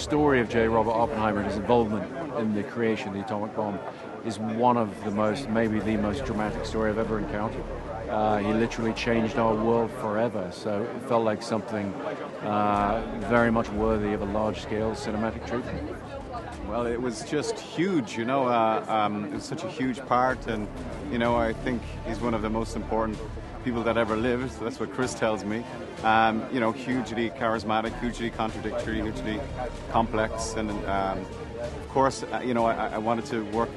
story of J. Robert Oppenheimer and his involvement in the creation of the atomic bomb is one of the most, maybe the most dramatic story I've ever encountered. He literally changed our world forever, so it felt like something very much worthy of a large-scale cinematic treatment. Well, it was just huge, it was such a huge part, and, I think he's one of the most important people that ever lived. So that's what Chris tells me. Hugely charismatic, hugely contradictory, hugely complex, and of course, I wanted to work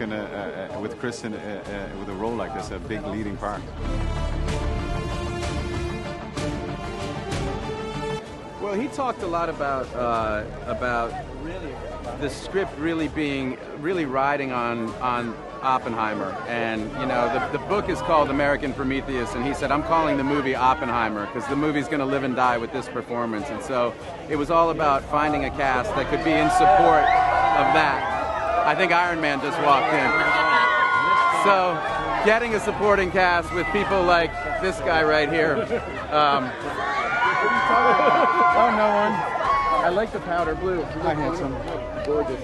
with Chris with a role like this, a big leading part. Well, he talked a lot about really the script really riding on Oppenheimer, and the book is called American Prometheus, and he said, I'm calling the movie Oppenheimer because the movie's going to live and die with this performance. And so it was all about finding a cast that could be in support of that. I think Iron Man just walked in. So getting a supporting cast with people like this guy right here. Oh, no one. I like the powder blue. Hi, handsome. Gorgeous.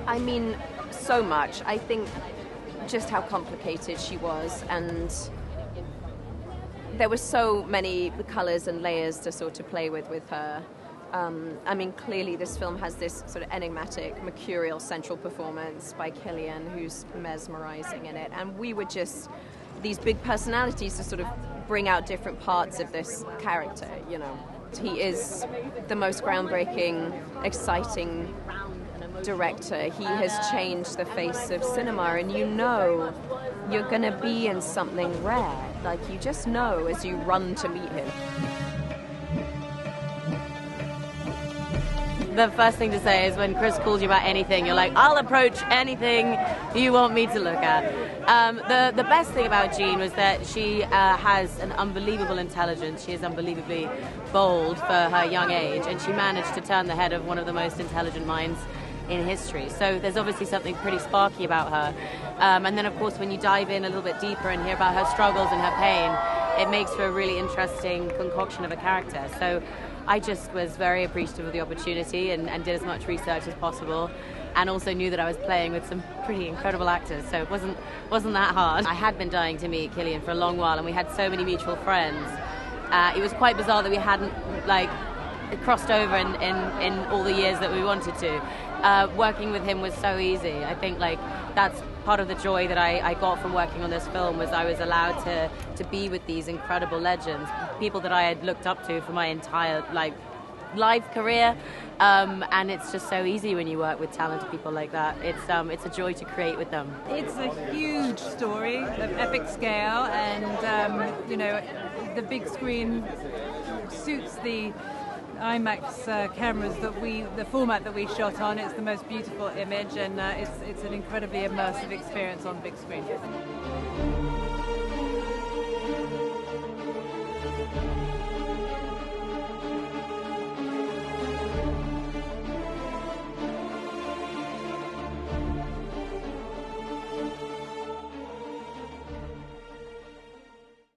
I mean, so much. I think just how complicated she was, and there were so many colors and layers to sort of play with her. Clearly this film has this sort of enigmatic, mercurial central performance by Cillian, who's mesmerizing in it, and we were just these big personalities to sort of bring out different parts of this character, He is the most groundbreaking, exciting director. He has changed the face of cinema, and you're going to be in something rare. Like, you just know as you run to meet him. The first thing to say is when Chris calls you about anything, you're like, I'll approach anything you want me to look at. The best thing about Jean was that she has an unbelievable intelligence. She is unbelievably bold for her young age, and she managed to turn the head of one of the most intelligent minds in history. So there's obviously something pretty sparky about her. And then, of course, when you dive in a little bit deeper and hear about her struggles and her pain, it makes for a really interesting concoction of a character. So I just was very appreciative of the opportunity and did as much research as possible, and also knew that I was playing with some pretty incredible actors, so it wasn't that hard. I had been dying to meet Cillian for a long while, and we had so many mutual friends. It was quite bizarre that we hadn't crossed over in all the years that we wanted to. Working with him was so easy. I think that's part of the joy that I got from working on this film, was I was allowed to be with these incredible legends, people that I had looked up to for my entire life career, and it's just so easy when you work with talented people like that. It's a joy to create with them. It's a huge story of epic scale, and the big screen suits the IMAX cameras the format that we shot on. It's the most beautiful image, and it's an incredibly immersive experience on big screen.